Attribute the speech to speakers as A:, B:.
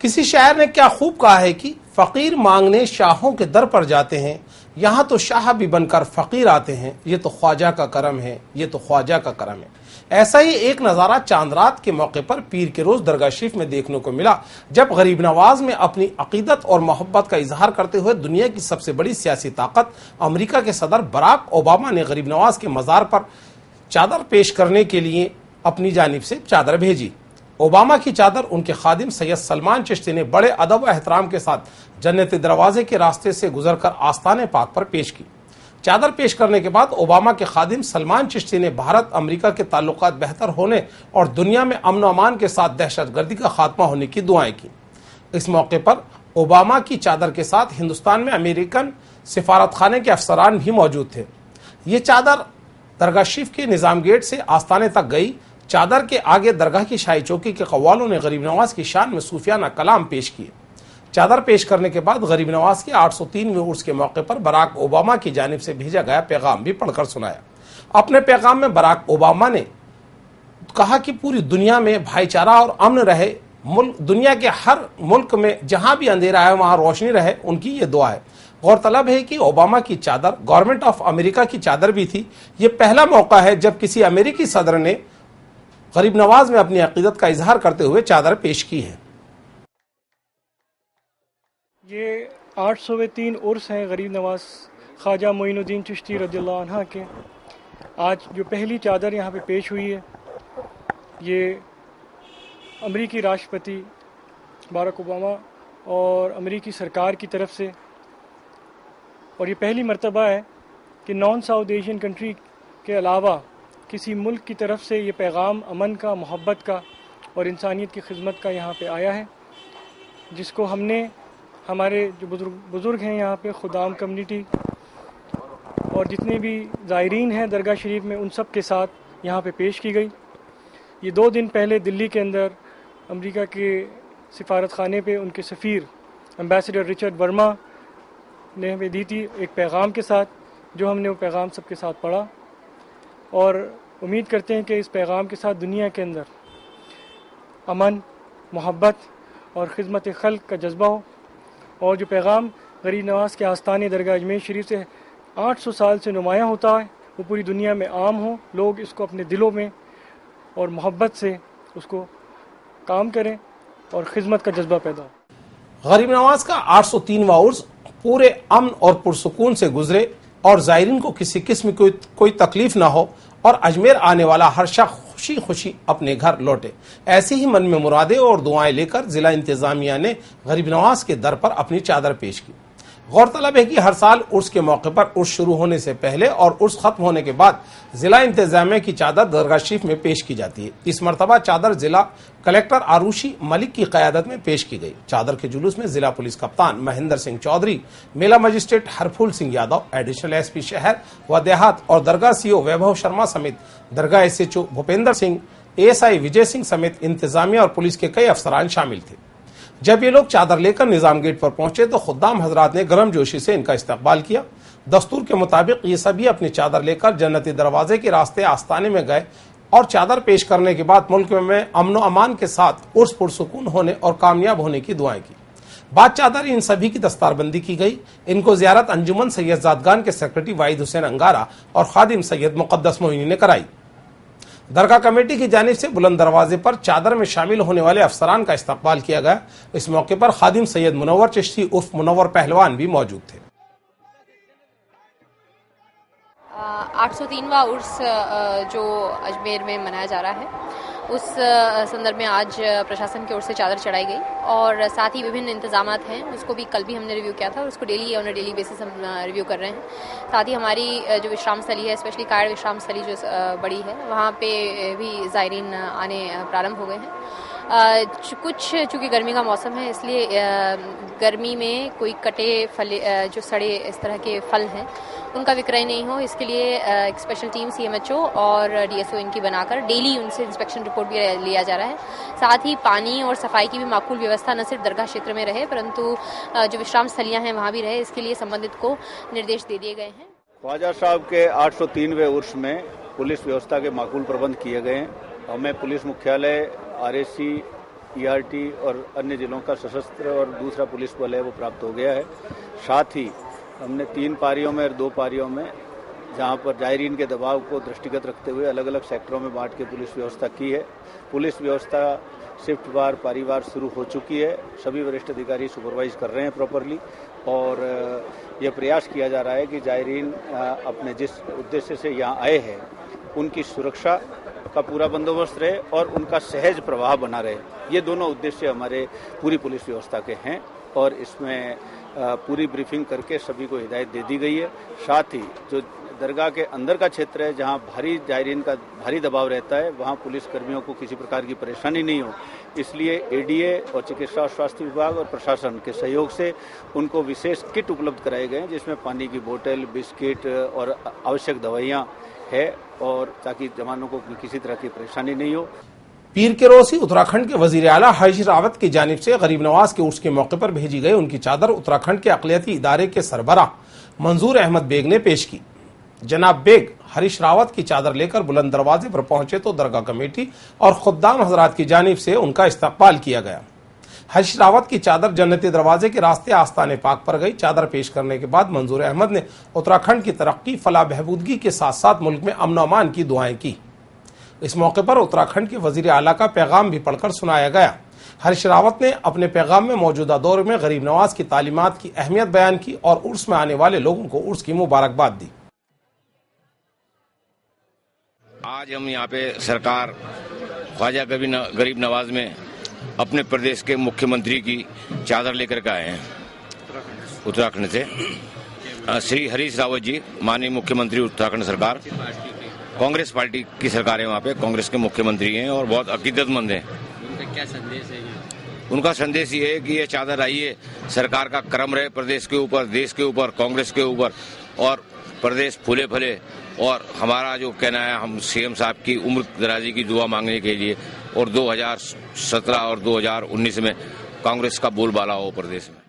A: किसी शायर ने क्या खूब कहा है कि फकीर मांगने शाहों के दर पर जाते हैं, यहाँ तो शाह भी बनकर फकीर आते हैं, ये तो ख्वाजा का करम है, ये तो ख्वाजा का करम है। ऐसा ही एक नज़ारा चांद रात के मौके पर पीर के रोज दरगाह शरीफ में देखने को मिला, जब गरीब नवाज में अपनी अकीदत और मोहब्बत का इजहार करते हुए दुनिया की सबसे बड़ी सियासी ताकत अमेरिका के सदर बराक ओबामा ने गरीब नवाज के मज़ार पर चादर पेश करने के लिए अपनी जानिब से चादर भेजी। ओबामा की चादर उनके खादिम सैयद सलमान चिश्ती ने बड़े अदब व एहतराम के साथ जन्नती दरवाजे के रास्ते से गुजरकर आस्ताने पाक पर पेश की। चादर पेश करने के बाद ओबामा के खादिम सलमान चिश्ती ने भारत अमेरिका के ताल्लुकात बेहतर होने और दुनिया में अमन अमान के साथ दहशतगर्दी का खात्मा होने की दुआएं की। इस मौके पर ओबामा की चादर के साथ हिंदुस्तान में अमेरिकन सिफारत खाने के अफसरान भी मौजूद थे। ये चादर दरगाह शरीफ के निजाम गेट से आस्ताने तक गई। चादर के आगे दरगाह की शाही चौकी के कव्वालों ने गरीब नवाज की शान में सूफियाना कलाम पेश किए। चादर पेश करने के बाद गरीब नवाज के 803वें उर्स के मौके पर बराक ओबामा की जानिब से भेजा गया पैगाम भी पढ़कर सुनाया। अपने पैगाम में बराक ओबामा ने कहा कि पूरी दुनिया में भाईचारा और अमन रहे, दुनिया के हर मुल्क में जहां भी अंधेरा है वहां रोशनी रहे, उनकी ये दुआ है। गौरतलब है कि ओबामा की चादर गवर्नमेंट ऑफ अमेरिका की चादर भी थी। ये पहला मौका है जब किसी अमेरिकी सदर ने गरीब नवाज में अपनी अकीदत का इजहार करते हुए चादर पेश की है।
B: ये 803 उर्स हैं गरीब नवाज ख्वाजा मोइनुद्दीन चिश्ती रज़ियल्लाहु अन्हु के। आज जो पहली चादर यहाँ पे पेश हुई है, ये अमेरिकी राष्ट्रपति बराक ओबामा और अमेरिकी सरकार की तरफ से, और ये पहली मर्तबा है कि नॉन साउथ एशियन कंट्री के अलावा किसी मुल्क की तरफ से ये पैगाम अमन का, मोहब्बत का और इंसानियत की खिदमत का यहाँ पे आया है, जिसको हमने हमारे जो बुज़ुर्ग हैं यहाँ पे खुदाम कम्युनिटी और जितने भी ज़ायरीन हैं दरगाह शरीफ में, उन सब के साथ यहाँ पे पेश की गई। ये 2 दिन पहले दिल्ली के अंदर अमेरिका के सिफारत खाने पे उनके सफ़ीर एम्बेसडर रिचर्ड वर्मा ने हमें दी थी एक पैगाम के साथ, जो हमने वो पैगाम सबके साथ पढ़ा और उम्मीद करते हैं कि इस पैगाम के साथ दुनिया के अंदर अमन, मोहब्बत और ख़िदमत खल्क़ का जज्बा हो, और जो पैगाम गरीब नवाज के आस्ताने दरगाह अजमेर शरीफ से 800 साल से नुमायाँ होता है वो पूरी दुनिया में आम हो, लोग इसको अपने दिलों में और मोहब्बत से उसको काम करें और ख़िदमत का जज्बा पैदा हो।
A: गरीब नवाज का 803वां उर्स पूरे अमन और पुरसुकून से गुजरे और ज़ायरीन को किसी किस्म की कोई तकलीफ ना हो और अजमेर आने वाला हर शख्स खुशी खुशी अपने घर लौटे। ऐसी ही मन में मुरादें और दुआएं लेकर जिला इंतजामिया ने गरीब नवाज के दर पर अपनी चादर पेश की। गौरतलब है कि हर साल उर्स के मौके पर उर्स शुरू होने से पहले और उर्स खत्म होने के बाद जिला इंतजामिया की चादर दरगाह शरीफ में पेश की जाती है। इस मरतबा चादर जिला कलेक्टर आरुषि मलिक की क़यादत में पेश की गई। चादर के जुलूस में जिला पुलिस कप्तान महेंद्र सिंह चौधरी, मेला magistrate Harphool Singh Yadav, additional SP शहर व देहात और दरगाह सीओ वैभव शर्मा समेत दरगाह एसएचओ भूपेंद्र सिंह, एएसआई विजय सिंह समेत इंतजामिया और पुलिस के कई अफसरान शामिल थे। जब ये लोग चादर लेकर निजाम गेट पर पहुंचे तो खुद्दाम हजरात ने गर्मजोशी से इनका इस्तकबाल किया। दस्तूर के मुताबिक ये सभी अपनी चादर लेकर जन्नती दरवाजे के रास्ते आस्ताने में गए और चादर पेश करने के बाद मुल्क में अमन अमान के साथ उर्स पुरसुकून होने और कामयाब होने की दुआएं की। बाद चादर इन सभी की दस्तारबंदी की गई। इनको जियारत अंजुमन सैयद ज़ादगान के सेक्रेटरी वाहिद हुसैन अंगारा और खादिम सैयद मुक़द्दस मोइनी ने कराई। दरगाह कमेटी की जानिब से बुलंद दरवाजे पर चादर में शामिल होने वाले अफसरान का इस्तकबाल किया गया। इस मौके पर खादिम सैयद मुनव्वर चिश्ती उर्फ मुनव्वर पहलवान भी मौजूद थे।
C: 803वां उर्स जो अजमेर में मनाया जा रहा है, उस संदर्भ में आज प्रशासन की ओर से चादर चढ़ाई गई और साथ ही विभिन्न इंतजामात हैं, उसको भी कल भी हमने रिव्यू किया था और उसको डेली बेसिस हम रिव्यू कर रहे हैं। साथ ही हमारी जो विश्राम स्थली है, स्पेशली कायड़ विश्राम स्थली जो बड़ी है, वहाँ पे भी ज़ायरीन आने प्रारंभ हो गए हैं। कुछ चूँकि गर्मी का मौसम है, इसलिए गर्मी में कोई कटे फल, जो सड़े इस तरह के फल हैं, उनका विक्रय नहीं हो, इसके लिए एक स्पेशल टीम सीएमएचओ और डीएसओ इनकी बनाकर डेली उनसे इंस्पेक्शन रिपोर्ट भी लिया जा रहा है। साथ ही पानी और सफाई की भी माकूल व्यवस्था न सिर्फ दरगाह क्षेत्र में रहे, परंतु जो विश्राम स्थलियाँ हैं वहाँ भी रहे, इसके लिए संबंधित को निर्देश दे दिए गए हैं।
D: ख्वाजा साहब के 803वें उर्स में पुलिस व्यवस्था के माकूल प्रबंध किए गए हैं। हमें पुलिस मुख्यालय, आरएसी ईआरटी और अन्य जिलों का सशस्त्र और दूसरा पुलिस बल है वो प्राप्त हो गया है। साथ ही हमने 3 पारियों में और 2 पारियों में जहां पर जायरीन के दबाव को दृष्टिगत रखते हुए अलग अलग सेक्टरों में बांट के पुलिस व्यवस्था की है। पुलिस व्यवस्था शिफ्ट वार पारीवार शुरू हो चुकी है। सभी वरिष्ठ अधिकारी सुपरवाइज कर रहे हैं प्रॉपरली और यह प्रयास किया जा रहा है कि जायरीन अपने जिस उद्देश्य से यहाँ आए हैं उनकी सुरक्षा का पूरा बंदोबस्त रहे और उनका सहज प्रवाह बना रहे। ये दोनों उद्देश्य हमारे पूरी पुलिस व्यवस्था के हैं और इसमें पूरी ब्रीफिंग करके सभी को हिदायत दे दी गई है। साथ ही जो दरगाह के अंदर का क्षेत्र है जहां भारी जायरीन का भारी दबाव रहता है वहां पुलिस कर्मियों को किसी प्रकार की परेशानी नहीं हो, इसलिए एडीए और चिकित्सा और स्वास्थ्य विभाग और प्रशासन के सहयोग से उनको विशेष किट उपलब्ध कराए गए हैं जिसमें पानी की बोतल, बिस्किट और आवश्यक दवाइयाँ है और ताकि जवानों को किसी तरह की परेशानी नहीं हो।
A: पीर के रोज़ ही उत्तराखंड के वजीर आला हरीश रावत की जानिब से गरीब नवाज के उर्स के मौके पर भेजी गई उनकी चादर उत्तराखंड के अक़लियती इदारे के सरबराह मंजूर अहमद बेग ने पेश की। जनाब बेग हरीश रावत की चादर लेकर बुलंद दरवाजे पर पहुंचे तो दरगाह कमेटी और खुद्दाम हजरात की जानिब से उनका इस्तकबाल किया गया। हरीश रावत की चादर जन्नती दरवाजे के रास्ते आस्ताने पाक पर गई। चादर पेश करने के बाद मंजूर अहमद ने उत्तराखंड की तरक्की, फलाह, बहबूदगी के साथ साथ मुल्क में अमन अमान की दुआएं की। इस मौके पर उत्तराखंड के वजीर आला का पैगाम भी पढ़कर सुनाया गया। हरीश रावत ने अपने पैगाम में मौजूदा दौर में गरीब नवाज की तालीमात की अहमियत बयान की और उर्स में आने वाले लोगों को उर्स की मुबारकबाद दी।
E: आज हम यहाँ पे सरकार ख्वाजा गरीब नवाज में अपने प्रदेश के मुख्यमंत्री की चादर लेकर के आए हैं उत्तराखंड से। श्री हरीश रावत जी माननीय मुख्यमंत्री उत्तराखंड सरकार, कांग्रेस पार्टी की सरकार है, वहाँ पे कांग्रेस के मुख्यमंत्री हैं और बहुत अकीदतमंद हैं।
F: उनका क्या संदेश है?
E: उनका संदेश ये है कि ये चादर आइए, सरकार का करम रहे प्रदेश के ऊपर, देश के ऊपर, कांग्रेस के ऊपर और प्रदेश फूले फले। और हमारा जो कहना है, हम सीएम साहब की उम्र दराजी की दुआ मांगने के लिए और 2017 और 2019 में कांग्रेस का बोलबाला हो प्रदेश में।